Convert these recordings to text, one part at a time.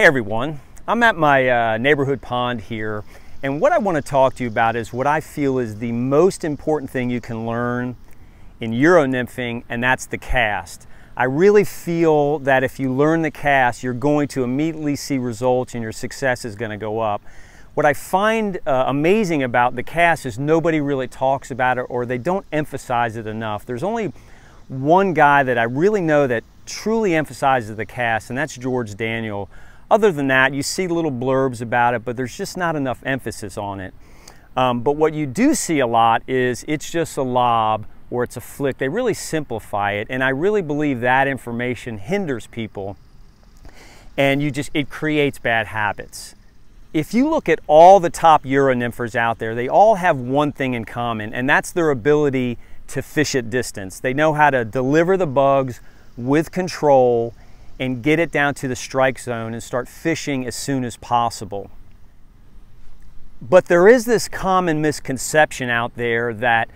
Hey everyone, I'm at my neighborhood pond here, and what I want to talk to you about is what I feel is the most important thing you can learn in Euro nymphing, and that's the cast. I really feel that if you learn the cast, you're going to immediately see results and your success is going to go up. What I find amazing about the cast is nobody really talks about it, or they don't emphasize it enough. There's only one guy that I really know that truly emphasizes the cast, and that's George Daniel. Other than that, you see little blurbs about it, but there's just not enough emphasis on it. But what you do see a lot is it's just a lob or it's a flick. They really simplify it, and I really believe that information hinders people, and it creates bad habits. If you look at all the top Euro nymphers out there, they all have one thing in common, and that's their ability to fish at distance. They know how to deliver the bugs with control and get it down to the strike zone and start fishing as soon as possible. But there is this common misconception out there that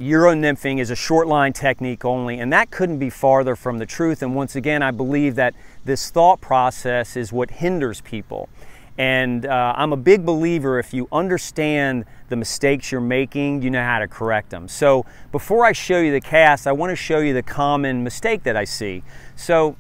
Euro nymphing is a short line technique only, and that couldn't be farther from the truth. And once again, I believe that this thought process is what hinders people. And I'm a big believer, if you understand the mistakes you're making, you know how to correct them. So before I show you the cast, I want to show you the common mistake that I see. So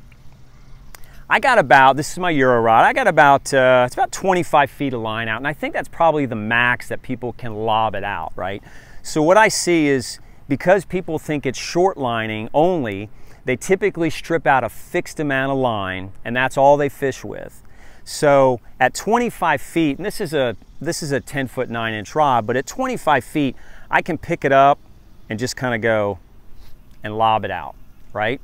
I got about, this is my Euro rod, I got about, it's about 25 feet of line out, and I think that's probably the max that people can lob it out, right? So what I see is, because people think it's short lining only, they typically strip out a fixed amount of line, and that's all they fish with. So at 25 feet, and this is a 10-foot 9-inch rod, but at 25 feet, I can pick it up and just kind of go and lob it out, right?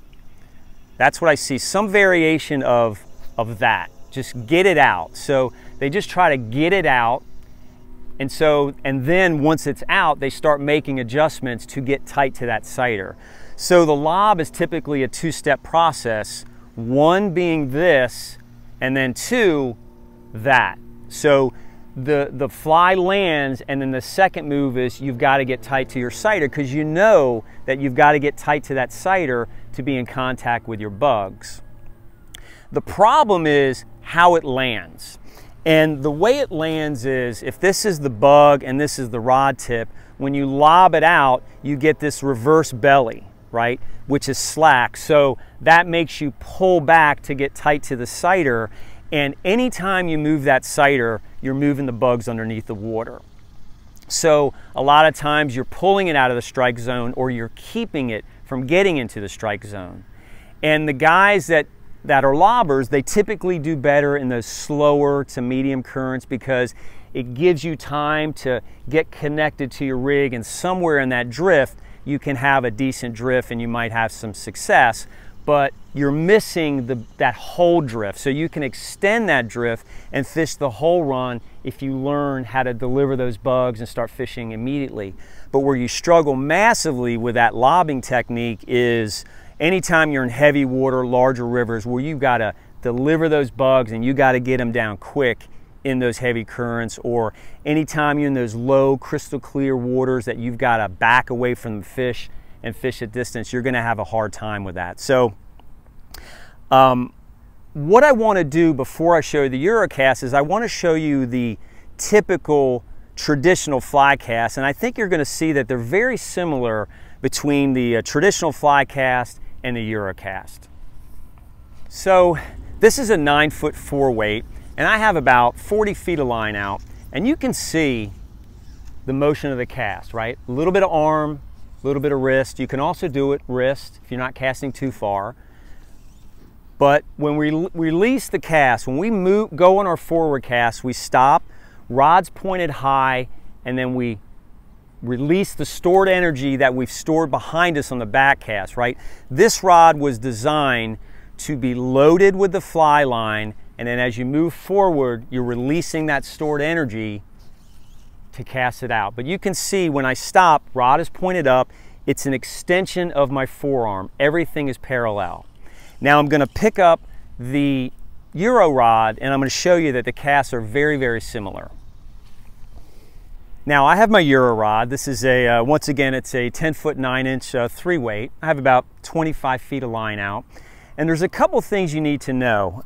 That's what I see, some variation of that. Just get it out. So they just try to get it out, and then once it's out, they start making adjustments to get tight to that sighter. So the lob is typically a two-step process, one being this, and then two, that. So the fly lands, and then the second move is you've got to get tight to your sighter, because you know that you've got to get tight to that sighter to be in contact with your bugs. The problem is how it lands. And the way it lands is, if this is the bug and this is the rod tip, when you lob it out, you get this reverse belly, right? Which is slack. So that makes you pull back to get tight to the sighter. And anytime you move that sighter, you're moving the bugs underneath the water. So a lot of times you're pulling it out of the strike zone, or you're keeping it from getting into the strike zone. And the guys that are lobbers, they typically do better in those slower to medium currents, because it gives you time to get connected to your rig, and somewhere in that drift you can have a decent drift and you might have some success, but you're missing that whole drift. So you can extend that drift and fish the whole run if you learn how to deliver those bugs and start fishing immediately. But where you struggle massively with that lobbing technique is anytime you're in heavy water, larger rivers, where you've got to deliver those bugs and you got to get them down quick in those heavy currents, or anytime you're in those low crystal clear waters that you've got to back away from the fish and fish at distance, you're going to have a hard time with that. So what I want to do before I show you the Eurocast is I want to show you the typical traditional fly cast, and I think you're going to see that they're very similar between the traditional fly cast and the Eurocast. So this is a 9-foot 4-weight, and I have about 40 feet of line out, and you can see the motion of the cast, right? A little bit of arm, a little bit of wrist. You can also do it wrist if you're not casting too far. But when we release the cast, when we go on our forward cast, we stop, rod's pointed high, and then we release the stored energy that we've stored behind us on the back cast, right? This rod was designed to be loaded with the fly line, and then as you move forward, you're releasing that stored energy to cast it out. But you can see when I stop, rod is pointed up, it's an extension of my forearm. Everything is parallel. Now I'm going to pick up the Euro rod, and I'm going to show you that the casts are very, very similar. Now I have my Euro rod. This is a, once again, it's a 10-foot 9-inch 3-weight. I have about 25 feet of line out. And there's a couple things you need to know.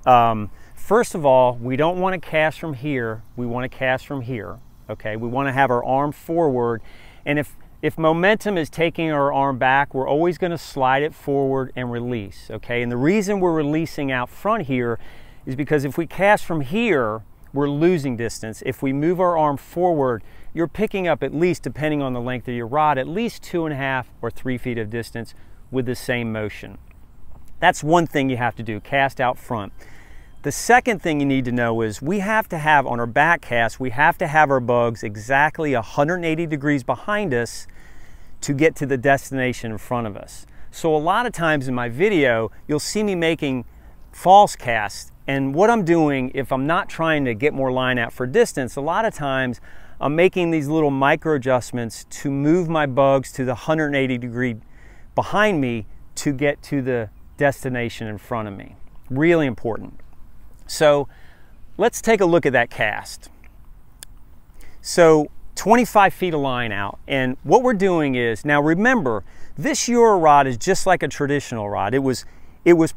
First of all, we don't want to cast from here, we want to cast from here, okay? We want to have our arm forward, and if momentum is taking our arm back, we're always going to slide it forward and release, okay? And the reason we're releasing out front here is because if we cast from here, we're losing distance. If we move our arm forward, you're picking up at least, depending on the length of your rod, at least 2.5 or 3 feet of distance with the same motion. That's one thing you have to do, cast out front. The second thing you need to know is we have to have, on our back cast, we have to have our bugs exactly 180 degrees behind us to get to the destination in front of us. So a lot of times in my video, you'll see me making false casts, and what I'm doing, if I'm not trying to get more line out for distance, a lot of times I'm making these little micro adjustments to move my bugs to the 180 degree behind me to get to the destination in front of me. Really important. So let's take a look at that cast. So 25 feet of line out, and what we're doing is, now remember, this Euro rod is just like a traditional rod. It was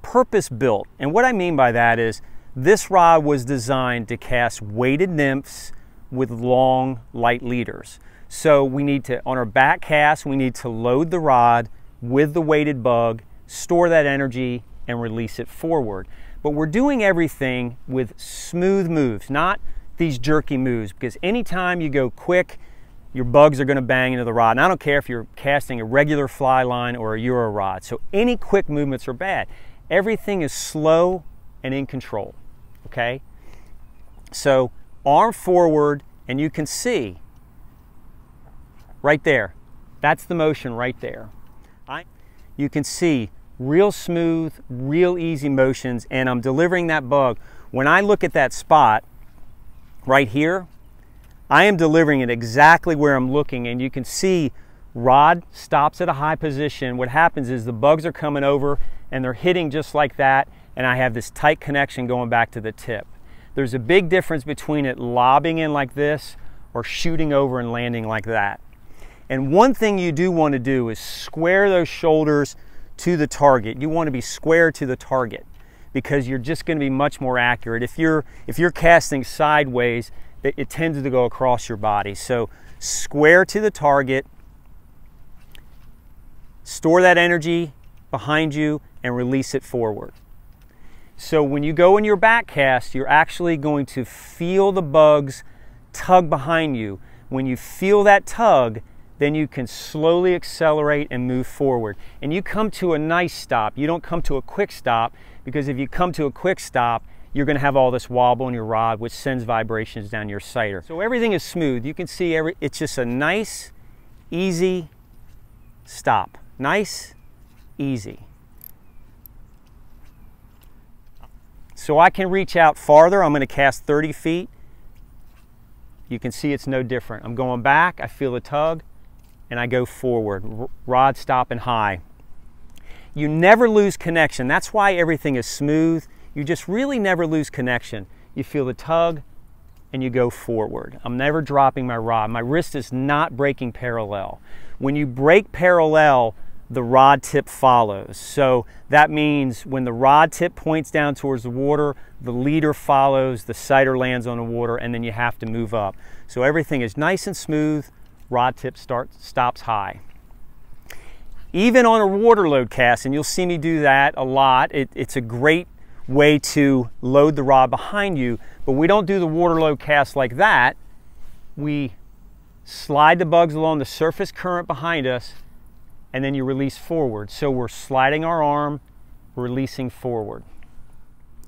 purpose built, and what I mean by that is this rod was designed to cast weighted nymphs with long, light leaders. So we need to, on our back cast, we need to load the rod with the weighted bug, store that energy, and release it forward. But we're doing everything with smooth moves, not these jerky moves, because anytime you go quick, your bugs are going to bang into the rod. And I don't care if you're casting a regular fly line or a Euro rod. So any quick movements are bad. Everything is slow and in control, okay? So arm forward, and you can see right there, that's the motion right there. You can see real smooth, real easy motions, and I'm delivering that bug. When I look at that spot right here, I am delivering it exactly where I'm looking, and you can see rod stops at a high position. What happens is the bugs are coming over and they're hitting just like that, and I have this tight connection going back to the tip. There's a big difference between it lobbing in like this or shooting over and landing like that. And one thing you do want to do is square those shoulders to the target. You want to be square to the target because you're just going to be much more accurate. If you're casting sideways, it tends to go across your body. So square to the target, store that energy behind you, and release it forward. So when you go in your back cast, you're actually going to feel the bugs tug behind you. When you feel that tug, then you can slowly accelerate and move forward. And you come to a nice stop. You don't come to a quick stop, because if you come to a quick stop, you're going to have all this wobble in your rod, which sends vibrations down your sighter. So everything is smooth. You can see it's just a nice, easy stop. Nice, easy. So I can reach out farther. I'm going to cast 30 feet. You can see it's no different. I'm going back, I feel the tug, and I go forward. Rod stopping high. You never lose connection. That's why everything is smooth. You just really never lose connection. You feel the tug and you go forward. I'm never dropping my rod. My wrist is not breaking parallel. When you break parallel, the rod tip follows. So that means when the rod tip points down towards the water, the leader follows, the sighter lands on the water, and then you have to move up. So everything is nice and smooth. Rod tip stops high. Even on a water load cast, and you'll see me do that a lot, it's a great way to load the rod behind you, but we don't do the water load cast like that. We slide the bugs along the surface current behind us, and then you release forward. So we're sliding our arm, releasing forward.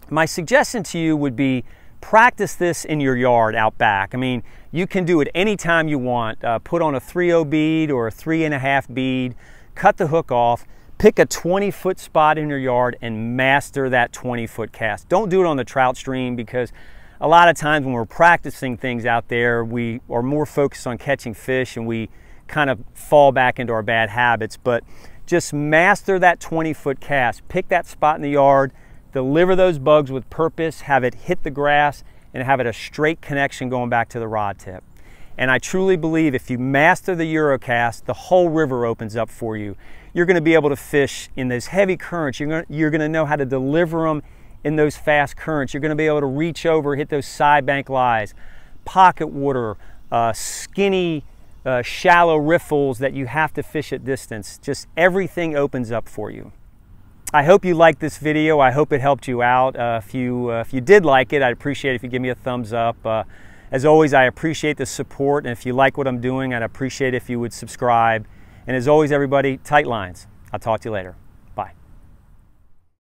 My suggestion to you would be practice this in your yard out back. I mean, you can do it anytime you want. Put on a 3/0 bead or a 3.5 bead, cut the hook off, pick a 20-foot spot in your yard and master that 20-foot cast. Don't do it on the trout stream, because a lot of times when we're practicing things out there, we are more focused on catching fish and we kind of fall back into our bad habits. But just master that 20-foot cast. Pick that spot in the yard, deliver those bugs with purpose, have it hit the grass, and have it a straight connection going back to the rod tip. And I truly believe if you master the Eurocast, the whole river opens up for you. You're going to be able to fish in those heavy currents. You're going to know how to deliver them in those fast currents. You're going to be able to reach over, hit those side bank lies, pocket water, skinny, shallow riffles that you have to fish at distance. Just everything opens up for you. I hope you liked this video. I hope it helped you out. If you did like it, I'd appreciate it if you give me a thumbs up. As always, I appreciate the support, and if you like what I'm doing, I'd appreciate it if you would subscribe. And as always, everybody, tight lines. I'll talk to you later.